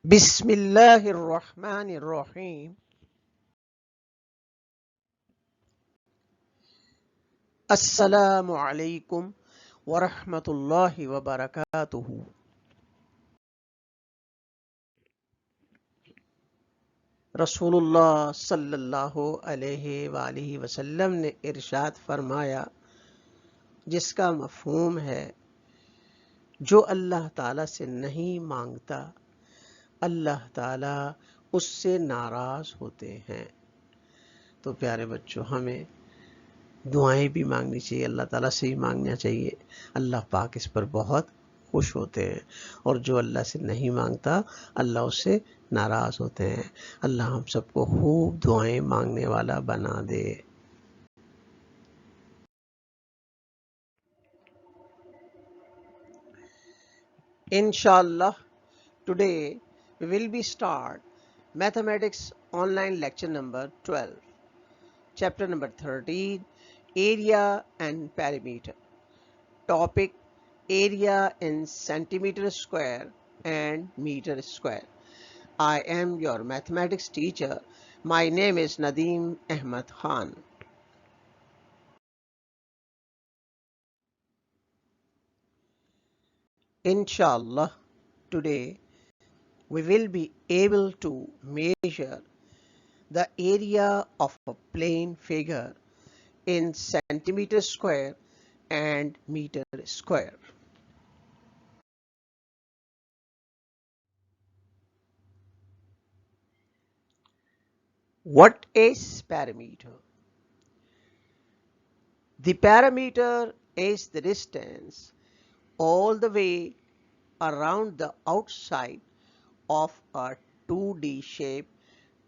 बिस्मिल्लाहिर्रहमानिर्रहीम। अस्सलामु अलैकुम वरहमतुल्लाहि वबरकातुहू। रसूलुल्लाह सल्लल्लाहु अलैहि वालिहि वसल्लम ने इरशाद फरमाया, जिसका मफहूम है जो अल्लाह ताला से नहीं मांगता अल्लाह ताला उससे नाराज होते हैं। तो प्यारे बच्चों, हमें दुआएं भी मांगनी चाहिए, अल्लाह ताला से ही मांगना चाहिए। अल्लाह पाक इस पर बहुत खुश होते हैं, और जो अल्लाह से नहीं मांगता अल्लाह उससे नाराज होते हैं। अल्लाह हम सबको खूब दुआएं मांगने वाला बना दे। इंशाअल्लाह today we will be start mathematics online lecture number 12, chapter number 13, area and perimeter. Topic: area in centimeter square and meter square. I am your mathematics teacher. My name is Nadeem Ahmed Khan. Inshallah, today we will be able to measure the area of a plane figure in centimeter square and meter square. What is perimeter? The perimeter is the distance all the way around the outside of a 2D shape,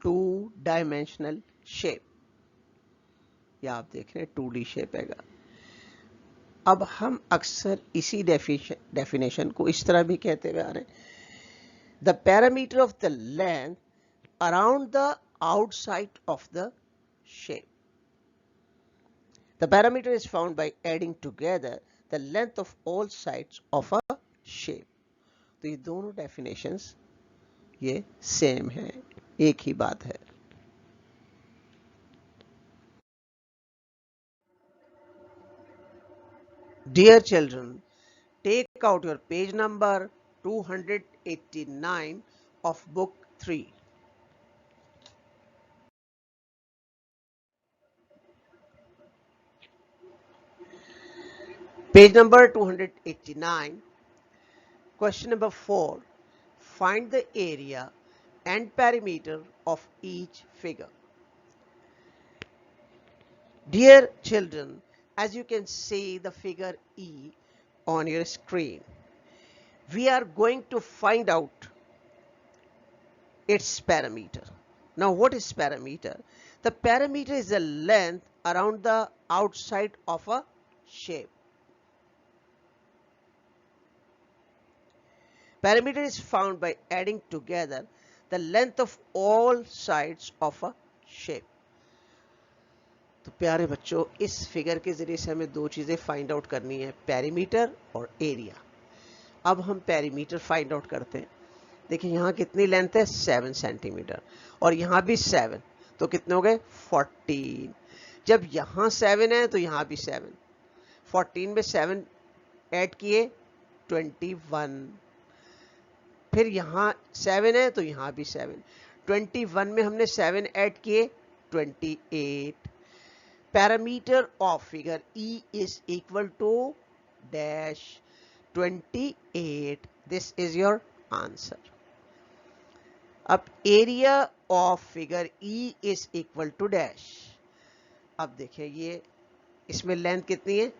two-dimensional shape. ये आप देख रहे हैं 2D shape है। अब हम अक्सर इसी डेफिनेशन को इस तरह भी कहते हुए आ रहे हैं, the parameter of the length around the outside of the shape. The parameter is found by adding together the length of all sides of a shape. तो ये दोनों डेफिनेशंस ये सेम है, एक ही बात है. Dear children, take out your page number 289 of book 3. Page number 289, question number 4. Find the area and perimeter of each figure. Dear children, as you can see the figure E on your screen, we are going to find out its parameter. Now, what is parameter? The parameter is the length around the outside of a shape. Parameter is found by adding together the length of all sides of a shape. तो प्यारे बच्चों, इस figure के जरिए से हमें दो चीजें फाइंड आउट करनी है, पेरीमीटर और एरिया. अब हम पेरीमीटर फाइंड आउट करते हैं. देखिए यहाँ कितनी लेंथ है, 7 सेंटीमीटर, और यहाँ भी 7, तो कितने हो गए, 14. जब यहाँ 7 है तो यहाँ भी 7, 14 में 7 ऐड किए 21, फिर यहाँ 7 है तो यहाँ भी 7, 21 में हमने 7 ऐड किए 28. Parameter of figure E is equal to dash 28. This is your answer. अब area of figure E is equal to dash. अब देखिए ये इसमें लेंथ कितनी है,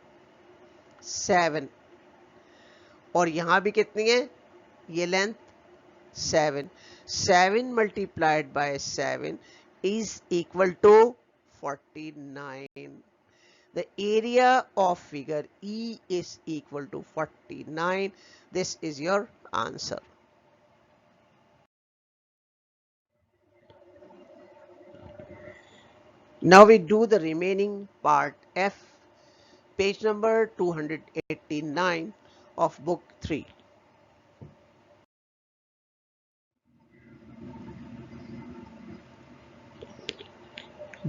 7, और यहाँ भी कितनी है, ये length 7. 7 multiplied by 7 is equal to 49. The area of figure E is equal to 49. This is your answer. Now we do the remaining part F, page number 289 of book 3.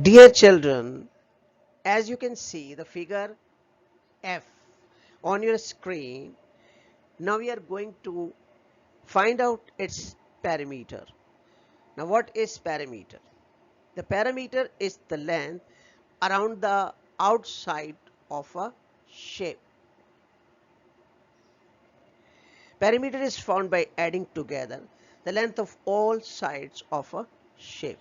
Dear children, as you can see the figure F on your screen, now we are going to find out its perimeter. Now what is perimeter? The perimeter is the length around the outside of a shape. Perimeter is found by adding together the length of all sides of a shape.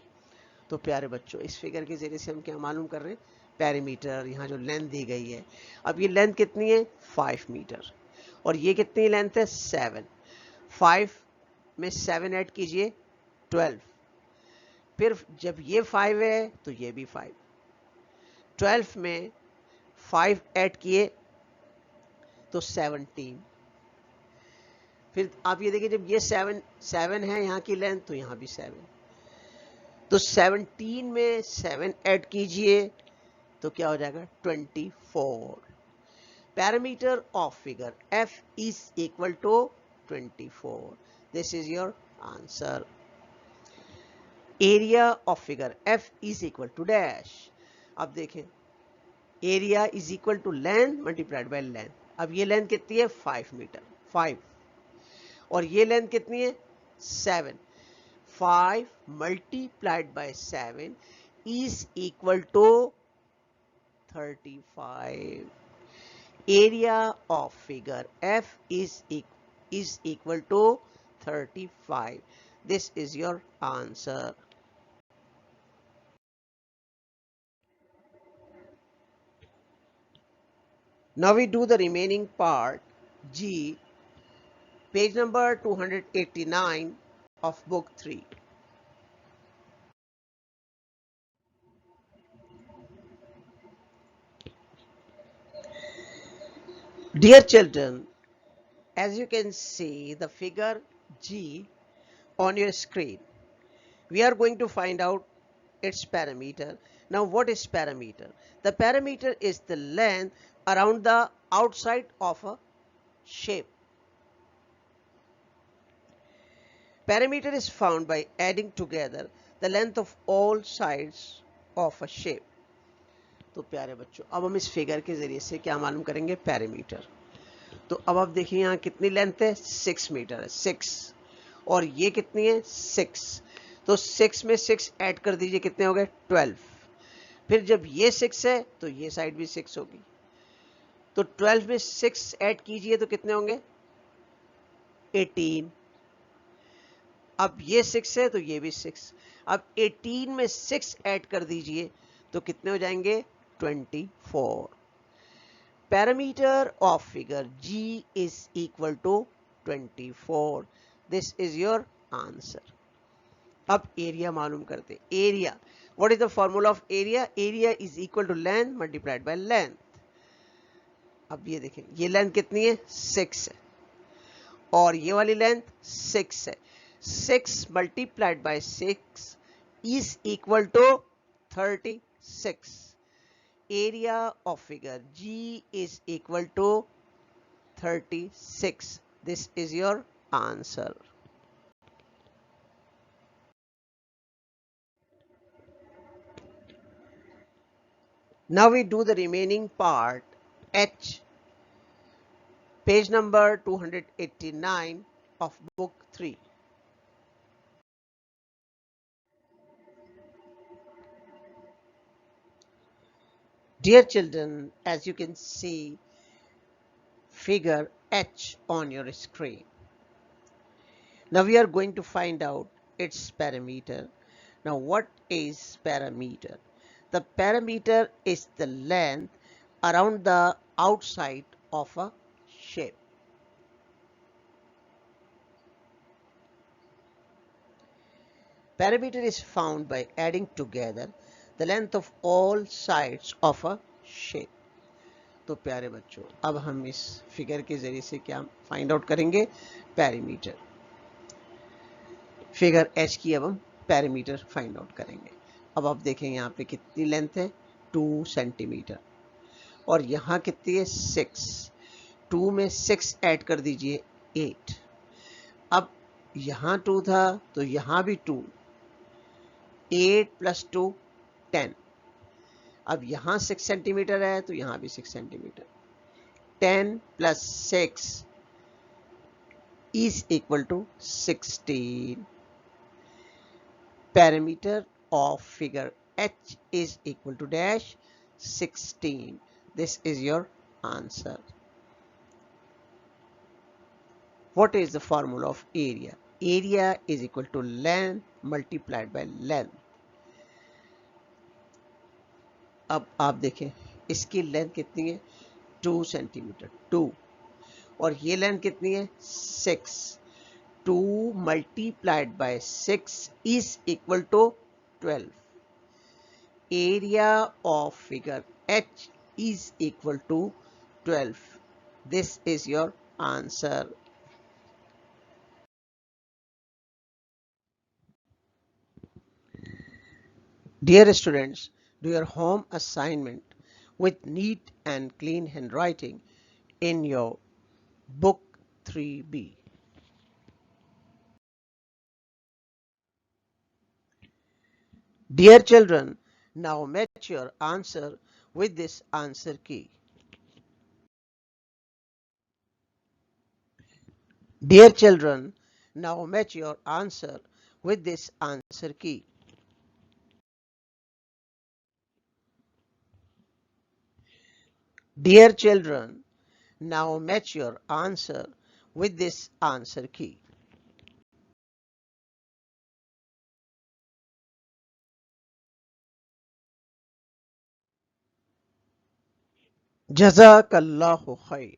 तो प्यारे बच्चों, इस figure के जरिए से हम क्या मालूम कर रहे हैं? पेरीमीटर, यहाँ जो लेंथ दी गई है, अब ये लेंथ कितनी है? 5 मीटर, और ये कितनी लेंथ है? 7। 5 में 7 ऐड कीजिए, 12। फिर जब ये 5 है तो ये भी 5। 12 में 5 ऐड किए तो 17। फिर आप ये देखिए, जब ये 7 है यहाँ की लेंथ, तो यहाँ भी 7। तो 17 में 7 ऐड कीजिए तो क्या हो जाएगा? 24। Parameter of figure F is equal to 24। This is your answer. Area of figure F is equal to dash. अब देखें, area is equal to length multiplied by length. अब ये लेंथ कितनी है? 5 मीटर, 5, और ये लेंथ कितनी है? 7। 5 multiplied by 7 is equal to 35. Area of figure F is equal to 35. This is your answer. Now we do the remaining part, G, page number 289 of book 3. Dear children, as you can see the figure G on your screen, we are going to find out its perimeter. Now what is perimeter? The perimeter is the length around the outside of a shape. Perimeter is found by adding together the length of all sides of a shape. तो प्यारे बच्चों, अब हम इस figure के जरिए से क्या मालूम करेंगे? पैरामीटर। तो अब आप देखिए यहाँ कितनी लेंथ है? 6 मीटर है, 6, और ये कितनी है? 6। तो 6 में 6 ऐड कर दीजिए, कितने हो गए? 12। फिर जब ये 6 है तो ये साइड भी 6 होगी, तो 12 में 6 ऐड कीजिए तो कितने होंगे? 18। अब ये 6 है तो ये भी 6। अब 18 में 6 ऐड कर दीजिए तो कितने हो जाएंगे? 24. Parameter of figure G is equal to 24. This is your answer. अब एरिया मालूम करते। Area, what is the formula of area? Area is equal to length multiplied by length. अब ये देखें, ये लेंथ कितनी है? 6 है, और ये वाली लेंथ 6 है। 6 multiplied by 6 is equal to 36. Area of figure G is equal to 36. This is your answer. Now we do the remaining part, H, page number 289 of book 3. Dear children, as you can see figure H on your screen, now we are going to find out its perimeter. Now what is perimeter? The perimeter is the length around the outside of a shape. Perimeter is found by adding together the length of all sides of a shape. तो प्यारे बच्चों, अब हम इस figure के जरिए से क्या फाइंड आउट करेंगे? पेरीमीटर। फिगर H की अब हम पेरीमीटर फाइंड आउट करेंगे। अब आप देखें यहाँ पे कितनी लेंथ है? 2 सेंटीमीटर, और यहाँ कितनी है? 6। 2 में 6 ऐड कर दीजिए, 8। अब यहाँ 2 था तो यहाँ भी 2, 8 + 2 10। अब यहाँ 6 सेंटीमीटर है तो यहाँ भी 6 centimetre. 10 plus 6 is equal to 16. Perimeter of figure H is equal to dash 16. This is your answer. What is the formula of area? Area is equal to length multiplied by length. अब आप देखें इसकी length कितनी है 2 centimetre 2 और ये length कितनी है 6. 2 multiplied by 6 is equal to 12. Area of figure H is equal to 12. This is your answer. Dear students, do your home assignment with neat and clean handwriting in your book 3B. Dear children, now match your answer with this answer key. Dear children, now match your answer with this answer key. Dear children, now match your answer with this answer key. Jazakallahu khair.